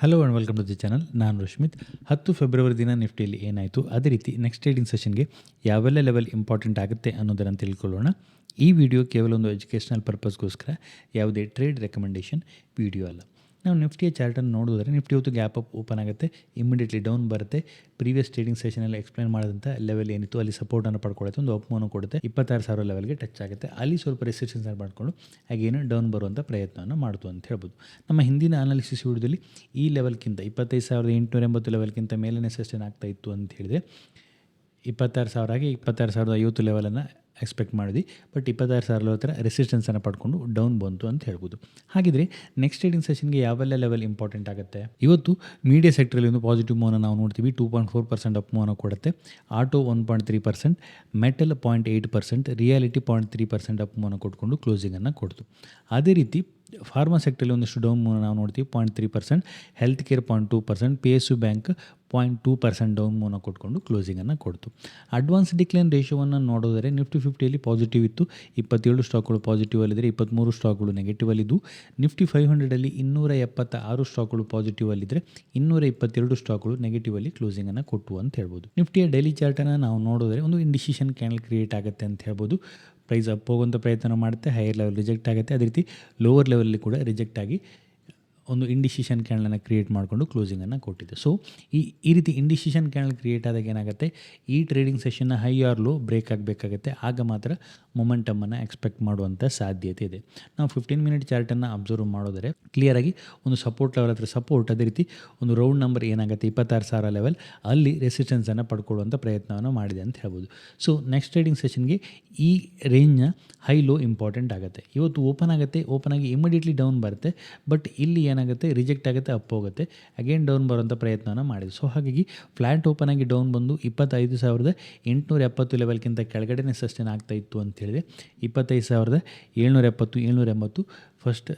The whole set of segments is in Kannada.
Hello and welcome to the channel. ನಾನು ರಶ್ಮಿತ್. 10 ಫೆಬ್ರವರಿ ದಿನ ನಿಫ್ಟಿಯಲ್ಲಿ ಏನಾಯಿತು, ಅದೇ ರೀತಿ ನೆಕ್ಸ್ಟ್ ಟ್ರೇಡಿಂಗ್ ಸೆಷನ್ಗೆ ಯಾವೆಲ್ಲ ಲೆವೆಲ್ ಇಂಪಾರ್ಟೆಂಟ್ ಆಗುತ್ತೆ ಅನ್ನೋದನ್ನು ತಿಳ್ಕೊಳ್ಳೋಣ. ಈ ವಿಡಿಯೋ ಕೇವಲ ಒಂದು ಎಜುಕೇಷನಲ್ ಪರ್ಪಸ್ಗೋಸ್ಕರ, ಯಾವುದೇ ಟ್ರೇಡ್ ರೆಕಮೆಂಡೇಷನ್ ವಿಡಿಯೋ ಅಲ್ಲ. ನಾವು ನಿಫ್ಟಿಯ ಚಾರ್ಟನ್ನು ನೋಡಿದ್ರೆ ನಿಫ್ಟಿ ಇವತ್ತು ಗ್ಯಾಪ್ ಅಪ್ ಓಪನ್ ಆಗುತ್ತೆ, ಇಮಿಡಿಯೇಟ್ಲಿ ಡೌನ್ ಬರುತ್ತೆ. ಪ್ರೀವಿಯಸ್ ಟ್ರೇಡಿಂಗ್ ಸೆಷನಲ್ಲಿ ಎಕ್ಸ್ಪ್ಲೈನ್ ಮಾಡಿದಂಥ ಲೆವೆಲ್ ಏನಿತ್ತು ಅಲ್ಲಿ ಸಪೋರ್ಟನ್ನು ಪಡ್ಕೊಳ್ಳುತ್ತೆ, ಒಂದು ಅಪ್ ಮೂವ್ನ ಕೊಡುತ್ತೆ, 26,000 ಲೆವೆಲ್ಗೆ ಟಚ್ ಆಗುತ್ತೆ. ಅಲ್ಲಿ ಸ್ವಲ್ಪ ರೆಸಿಸ್ಟೆನ್ಸ್ ಮಾಡಿಕೊಂಡು ಹಾಗೇನು ಡೌನ್ ಬರುವಂಥ ಪ್ರಯತ್ನವನ್ನು ಮಾಡ್ತು ಅಂತ ಹೇಳ್ಬೋದು. ನಮ್ಮ ಹಿಂದಿನ ಅನಾಲಿಸಿಸ್ ವಿಡಿಯೋದಲ್ಲಿ ಈ ಲೆವೆಲ್ಗಿಂತ 25,880 ಲೆವೆಲ್ಗಿಂತ ಮೇಲೇ ಸಸ್ಟೈನ್ ಆಗ್ತಾ ಇತ್ತು ಅಂತ ಹೇಳಿದರೆ 26,000 ಆಗಿ 26,050 ಲೆವೆಲನ್ನು ಎಕ್ಸ್ಪೆಕ್ಟ್ ಮಾಡಿದ್ವಿ. ಬಟ್ 26,000 ಹತ್ರ ರೆಸಿಸ್ಟೆನ್ಸನ್ನು ಪಡ್ಕೊಂಡು ಡೌನ್ ಬಂತು ಅಂತ ಹೇಳ್ಬೋದು. ಹಾಗಿದ್ರೆ ನೆಕ್ಸ್ಟ್ ಟ್ರೇಡಿಂಗ್ ಸೆಷನ್ಗೆ ಯಾವೆಲ್ಲ ಲೆವೆಲ್ ಇಂಪಾರ್ಟೆಂಟ್ ಆಗುತ್ತೆ? ಇವತ್ತು ಮೀಡಿಯಾ ಸೆಕ್ಟ್ರಲ್ಲಿ ಒಂದು ಪಾಸಿಟಿವ್ ಮೂವ್ನ ನಾವು ನೋಡ್ತೀವಿ. 2.4% ಅಪ್ ಮೂವ್ನ ಕೊಡುತ್ತೆ. ಆಟೋ 1.3%, ಮೆಟಲ್ 0.8%, ರಿಯಾಲಿಟಿ 0.3% ಅಪ್ ಮೂವ್ನ ಕೊಟ್ಕೊಂಡು ಕ್ಲೋಸಿಂಗನ್ನು ಕೊಡ್ತು. ಅದೇ ರೀತಿ ಫಾರ್ಮಾ ಸೆಕ್ಟ್ರಲ್ಲಿ ಒಂದಿಷ್ಟು ಡೌನ್ ಮೂವ್ನ ನಾವು ನೋಡ್ತೀವಿ. 0.3%, health care 0.2%, PSU bank 0.2% down ಮೂವ್ನ ಕೊಟ್ಕೊಂಡು ಕ್ಲೋಸಿಂಗನ್ನು ಕೊಡ್ತು. ಅಡ್ವಾನ್ಸ್ ಡಿಕ್ಲೈನ್ ರೇಷೋವನ್ನು ನೋಡಿದರೆ ನಿಫ್ಟಿ 50ಯಲ್ಲಿ ಪಾಸಿಟಿವ್ ಇತ್ತು. 27 ಸ್ಟಾಕ್ಗಳು ಪಾಸಿಟಿವ್ ಅಲ್ಲಿದ್ದರೆ 23 ಸ್ಟಾಕ್ಗಳು ನೆಗೆಟಿವ್ ಅಲ್ಲಿದ್ದು. ನಿಫ್ಟಿ 500ಅಲ್ಲಿ 276 ಸ್ಟಾಕ್ಗಳು ಪಾಸಿಟಿವ್ ಅಲ್ಲಿದ್ದರೆ 222 ಸ್ಟಾಕ್ಗಳು ನೆಗೆಟಿವ್ ಅಲ್ಲಿ ಕ್ಲೋಸಿಂಗನ್ನು ಕೊಟ್ಟು ಅಂತ ಹೇಳ್ಬೋದು. ನಿಫ್ಟಿಯ ಡೈಲಿ ಚಾರ್ಟನ್ನು ನಾವು ನೋಡಿದ್ರೆ ಒಂದು ಇಂಡಿಸಿಷನ್ ಕ್ಯಾಂಡಲ್ ಕ್ರಿಯೇಟ್ ಆಗುತ್ತೆ ಅಂತ ಹೇಳ್ಬೋದು. ಪ್ರೈಸ್ ಅಪ್ ಹೋಗುವಂಥ ಪ್ರಯತ್ನ ಮಾಡುತ್ತೆ, ಹೈಯರ್ ಲೆವೆಲ್ ರಿಜೆಕ್ಟ್ ಆಗುತ್ತೆ. ಅದೇ ರೀತಿ ಲೋವರ್ ಲೆವೆಲಲ್ಲಿ ಕೂಡ ರಿಜೆಕ್ಟ್ ಆಗಿ ಒಂದು ಇಂಡಿಸಿಷನ್ ಕ್ಯಾಂಡಲನ್ನು ಕ್ರಿಯೇಟ್ ಮಾಡಿಕೊಂಡು ಕ್ಲೋಸಿಂಗನ್ನು ಕೊಟ್ಟಿದೆ. ಸೊ ಈ ರೀತಿ ಇಂಡಿಸಿಷನ್ ಕ್ಯಾಂಡಲ್ ಕ್ರಿಯೇಟ್ ಆದಾಗ ಏನಾಗುತ್ತೆ, ಈ ಟ್ರೇಡಿಂಗ್ ಸೆಷನ್ನ ಹೈ ಆರ್ ಲೋ ಬ್ರೇಕ್ ಆಗಬೇಕಾಗುತ್ತೆ. ಆಗ ಮಾತ್ರ ಮೊಮೆಂಟಮನ್ನು ಎಕ್ಸ್ಪೆಕ್ಟ್ ಮಾಡುವಂಥ ಸಾಧ್ಯತೆ ಇದೆ. ನಾವು 15 ಮಿನಿಟ್ ಚಾರ್ಟನ್ನು ಅಬ್ಸರ್ವ್ ಮಾಡಿದರೆ ಕ್ಲಿಯರಾಗಿ ಒಂದು ಸಪೋರ್ಟ್ ಲೆವೆಲ್ ಹತ್ರ ಸಪೋರ್ಟ್, ಅದೇ ರೀತಿ ಒಂದು ರೌಂಡ್ ನಂಬರ್ ಏನಾಗುತ್ತೆ 26,000 ಲೆವೆಲ್, ಅಲ್ಲಿ ರೆಸಿಸ್ಟೆನ್ಸನ್ನು ಪಡ್ಕೊಳ್ಳುವಂಥ ಪ್ರಯತ್ನವನ್ನು ಮಾಡಿದೆ ಅಂತ ಹೇಳ್ಬೋದು. ಸೊ ನೆಕ್ಸ್ಟ್ ಟ್ರೇಡಿಂಗ್ ಸೆಷನ್ಗೆ ಈ ರೇಂಜ್ನ ಹೈ ಲೋ ಇಂಪಾರ್ಟೆಂಟ್ ಆಗುತ್ತೆ. ಇವತ್ತು ಓಪನ್ ಆಗುತ್ತೆ, ಓಪನ್ ಆಗಿ ಇಮಿಡಿಯೇಟ್ಲಿ ಡೌನ್ ಬರುತ್ತೆ. ಬಟ್ ಇಲ್ಲಿ ಏನಾಗುತ್ತೆ, ರಿಜೆಕ್ಟ್ ಆಗುತ್ತೆ, ಅಪ್ ಹೋಗುತ್ತೆ, ಅಗೇನ್ ಡೌನ್ ಬರುವಂಥ ಪ್ರಯತ್ನವನ್ನು ಮಾಡಿದೆ. ಸೊ ಹಾಗಾಗಿ ಫ್ಲ್ಯಾಟ್ ಓಪನ್ ಆಗಿ ಡೌನ್ ಬಂದು 25,870 ಲೆವೆಲ್ಗಿಂತ ಕೆಳಗಡೆ ಸಸ್ಟೈನ್ ಆಗ್ತಾ ಇತ್ತು ಅಂತ ಹೇಳಿದೆ. 25,770, 780 ಫಸ್ಟ್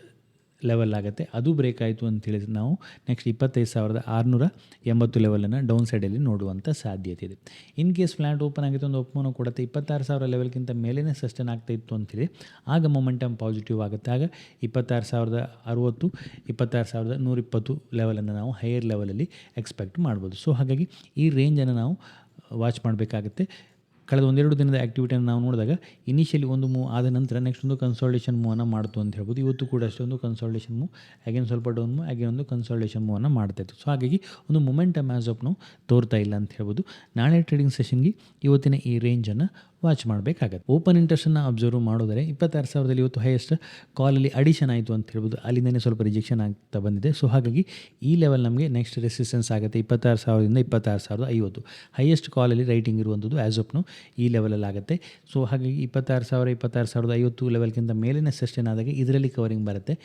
ಲೆವೆಲ್ ಆಗುತ್ತೆ. ಅದು ಬ್ರೇಕ್ ಆಯಿತು ಅಂತ ಹೇಳಿದ್ರೆ ನಾವು ನೆಕ್ಸ್ಟ್ 25,680 ಲೆವೆಲನ್ನು ಡೌನ್ ಸೈಡಲ್ಲಿ ನೋಡುವಂಥ ಸಾಧ್ಯತೆ ಇದೆ. ಇನ್ ಕೇಸ್ ಫ್ಲ್ಯಾಟ್ ಓಪನ್ ಆಗಿತ್ತು, ಒಂದು ಒಪ್ಪನ್ನು ಕೊಡುತ್ತೆ, 26,000 ಲೆವೆಲ್ಗಿಂತ ಮೇಲೇ ಸಸ್ಟೈನ್ ಆಗ್ತಾ ಇತ್ತು ಅಂತೇಳಿ ಆಗ ಮೊಮೆಂಟಮ್ ಪಾಸಿಟಿವ್ ಆಗುತ್ತೆ. ಆಗ 26,060, 26,120 ಲೆವೆಲನ್ನು ನಾವು ಹೈಯರ್ ಲೆವೆಲಲ್ಲಿ ಎಕ್ಸ್ಪೆಕ್ಟ್ ಮಾಡ್ಬೋದು. ಸೊ ಹಾಗಾಗಿ ಈ ರೇಂಜನ್ನು ನಾವು ವಾಚ್ ಮಾಡಬೇಕಾಗುತ್ತೆ. ಕಳೆದ ಒಂದೆರಡು ದಿನದ ಆ್ಯಕ್ಟಿವಿಟಿಯನ್ನು ನಾವು ನೋಡಿದಾಗ ಇನಿಷಿಯಲಿ ಒಂದು ಮೂವ್ ಆದ ನಂತರ ನೆಕ್ಸ್ಟ್ ಒಂದು ಕನ್ಸಾಲ್ಟೇಷನ್ ಮೂವನ್ನು ಮಾಡ್ತು ಅಂತ ಹೇಳ್ಬೋದು. ಇವತ್ತು ಕೂಡ ಅಷ್ಟೇ ಒಂದು ಕನ್ಸಾಲ್ಟೇಷನ್ ಮೂವ್, ಅಗೇನ್ ಸ್ವಲ್ಪ ಡೌನ್ ಮೂವ್, ಅಗೇನ್ ಒಂದು ಕನ್ಸಾಲ್ಟೇಷನ್ ಮೂವನ್ನು ಮಾಡ್ತಾಯಿತ್ತು. ಸೊ ಹಾಗಾಗಿ ಒಂದು ಮೊಮೆಂಟಮ್ ಆ್ಯಸ್ ಆಫ್ ನಾವು ತೋರ್ತಾ ಇಲ್ಲ ಅಂತ ಹೇಳ್ಬೋದು. ನಾಳೆ ಟ್ರೇಡಿಂಗ್ ಸೆಷನ್ಗೆ ಇವತ್ತಿನ ಈ ರೇಂಜನ್ನು ವಾಚ್ ಮಾಡಬೇಕಾಗತ್ತೆ. ಓಪನ್ ಇಂಟ್ರೆಸ್ಟನ್ನು ಅಬ್ಸರ್ವ್ ಮಾಡಿದರೆ 26,000 ಇವತ್ತು ಹೈಯೆಸ್ಟ್ ಕಾಲಲ್ಲಿ ಅಡಿಷನ್ ಆಯಿತು ಅಂತ ಹೇಳ್ಬೋದು. ಅಲ್ಲಿಂದನೇ ಸ್ವಲ್ಪ ರಿಜೆಕ್ಷನ್ ಆಗ್ತಾ ಬಂದಿದೆ. ಸೊ ಹಾಗಾಗಿ ಈ ಲೆವೆಲ್ ನಮಗೆ ನೆಕ್ಸ್ಟ್ ರೆಸಿಸ್ಟೆನ್ಸ್ ಆಗುತ್ತೆ 26,000ದಿಂದ 26,050. ಹೈಯೆಸ್ಟ್ ಕಾಲಲ್ಲಿ ರೈಟಿಂಗ್ ಇರುವಂಥದ್ದು ಆ್ಯಸ್ ಆಫ್ ನಾವು ಈ ಲೆವೆಲಲ್ಲಿ ಆಗುತ್ತೆ. ಸೊ ಹಾಗಾಗಿ 26,000, 26,050 ಲೆವೆಲ್ಗಿಂತ ಮೇಲಿನ ಸಸ್ಟೈನ್ ಆದಾಗ ಇದರಲ್ಲಿ ಕವರಿಂಗ್ ಬರುತ್ತೆ.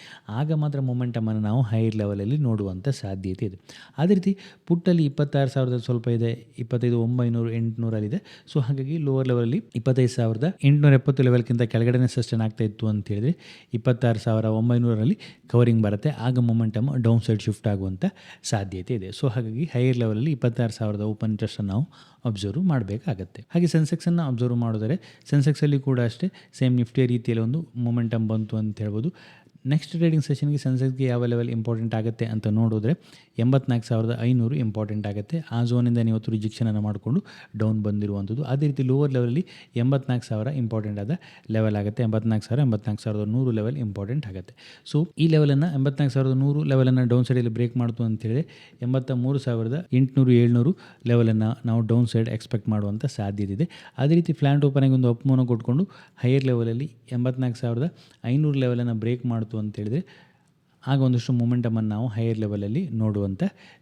ಆಗ ಮಾತ್ರ ಮೊಮೆಂಟಮನ್ನು ನಾವು ಹೈಯರ್ ಲೆವೆಲಲ್ಲಿ ನೋಡುವಂಥ ಸಾಧ್ಯತೆ ಇದೆ. ಅದೇ ರೀತಿ ಪುಟ್ಟಲ್ಲಿ 26,000 ಸ್ವಲ್ಪ ಇದೆ, 25,900, 800 ಸೊ ಹಾಗಾಗಿ ಲೋವರ್ ಲೆವೆಲಲ್ಲಿ 25,870 ಲೆವೆಲ್ಗಿಂತ ಕೆಳಗಡೆ ಸಸ್ಟೈನ್ ಆಗ್ತಾ ಇತ್ತು ಅಂತ ಹೇಳಿದರೆ 26,900 ಕವರಿಂಗ್ ಬರುತ್ತೆ. ಆಗ ಮೊಮೆಂಟಮ್ ಡೌನ್ ಸೈಡ್ ಶಿಫ್ಟ್ ಆಗುವಂಥ ಸಾಧ್ಯತೆ ಇದೆ. ಸೊ ಹಾಗಾಗಿ ಹೈಯರ್ ಲೆವೆಲಲ್ಲಿ 26,000 ಓಪನ್ ಇಂಟ್ರೆಸ್ಟನ್ನು ನಾವು ಅಬ್ಸರ್ವ್ ಮಾಡಬೇಕಾಗತ್ತೆ. ಹಾಗೆ ಸೆನ್ಸೆಕ್ಸನ್ನು ಅಬ್ಸರ್ವ್ ಮಾಡಿದರೆ ಸೆನ್ಸೆಕ್ಸಲ್ಲಿ ಕೂಡ ಅಷ್ಟೇ ಸೇಮ್ ನಿಫ್ಟಿಯ ರೀತಿಯಲ್ಲಿ ಒಂದು ಮೊಮೆಂಟಮ್ ಬಂತು ಅಂತ ಹೇಳ್ಬೋದು. ನೆಕ್ಸ್ಟ್ ಟ್ರೇಡಿಂಗ್ ಸೆಷನ್ಗೆ ಸೆನ್ಸೆಕ್ಸ್ಗೆ ಯಾವ ಲೆವೆಲ್ ಇಂಪಾರ್ಟೆಂಟ್ ಆಗುತ್ತೆ ಅಂತ ನೋಡಿದ್ರೆ 84,500 ಇಂಪಾರ್ಟೆಂಟ್ ಆಗುತ್ತೆ. ಆ ಝೋನಿಂದ ಇವತ್ತು ರಿಜೆಕ್ಷನನ್ನು ಮಾಡಿಕೊಂಡು ಡೌನ್ ಬಂದಿರುವಂಥದ್ದು. ಅದೇ ರೀತಿ ಲೋವರ್ ಲೆವೆಲಲ್ಲಿ 84,000 ಇಂಪಾರ್ಟೆಂಟ್ ಆದ ಲೆವೆಲ್ ಆಗುತ್ತೆ. 84,000, 84,100 ಲೆವೆಲ್ ಇಂಪಾರ್ಟೆಂಟ್ ಆಗುತ್ತೆ. ಸೊ ಈ ಲೆವೆಲನ್ನು 84,100 ಲೆವೆಲನ್ನು ಡೌನ್ ಸೈಡಲ್ಲಿ ಬ್ರೇಕ್ ಮಾಡ್ತು ಅಂತ ಹೇಳಿದ್ರೆ 83,800, 700 ಲೆವೆಲನ್ನು ನಾವು ಡೌನ್ ಸೈಡ್ ಎಕ್ಸ್ಪೆಕ್ಟ್ ಮಾಡುವಂಥ ಸಾಧ್ಯತೆ ಇದೆ. ಅದೇ ರೀತಿ ಫ್ಲ್ಯಾಟ್ ಓಪನ್ ಆಗಿ ಒಂದು ಅಪ್ ಮೂವ್ನ ಕೊಟ್ಕೊಂಡು ಹೈಯರ್ ಲೆವೆಲಲ್ಲಿ 84,500 ಲೆವೆಲನ್ನು ಬ್ರೇಕ್ ಮಾಡ್ತು ಅಂತ ಹೇಳಿದ್ರೆ ಆಗ ಒಂದಷ್ಟು ಮೊಮೆಂಟಮನ್ನು ನಾವು ಹೈಯರ್ ಲೆವೆಲಲ್ಲಿ ನೋಡುವಂಥ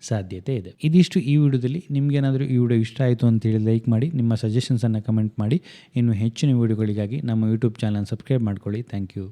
ಸಾಧ್ಯತೆ ಇದೆ. ಇದಿಷ್ಟು ಈ ವಿಡಿಯೋದಲ್ಲಿ. ನಿಮಗೇನಾದರೂ ಈ ವಿಡಿಯೋ ಇಷ್ಟ ಆಯಿತು ಅಂತೇಳಿ ಲೈಕ್ ಮಾಡಿ, ನಿಮ್ಮ ಸಜೆಷನ್ಸನ್ನು ಕಮೆಂಟ್ ಮಾಡಿ. ಇನ್ನು ಹೆಚ್ಚಿನ ವಿಡಿಯೋಗಳಿಗಾಗಿ ನಮ್ಮ ಯೂಟ್ಯೂಬ್ ಚಾನಲ್ ಸಬ್ಸ್ಕ್ರೈಬ್ ಮಾಡ್ಕೊಳ್ಳಿ. Thank you.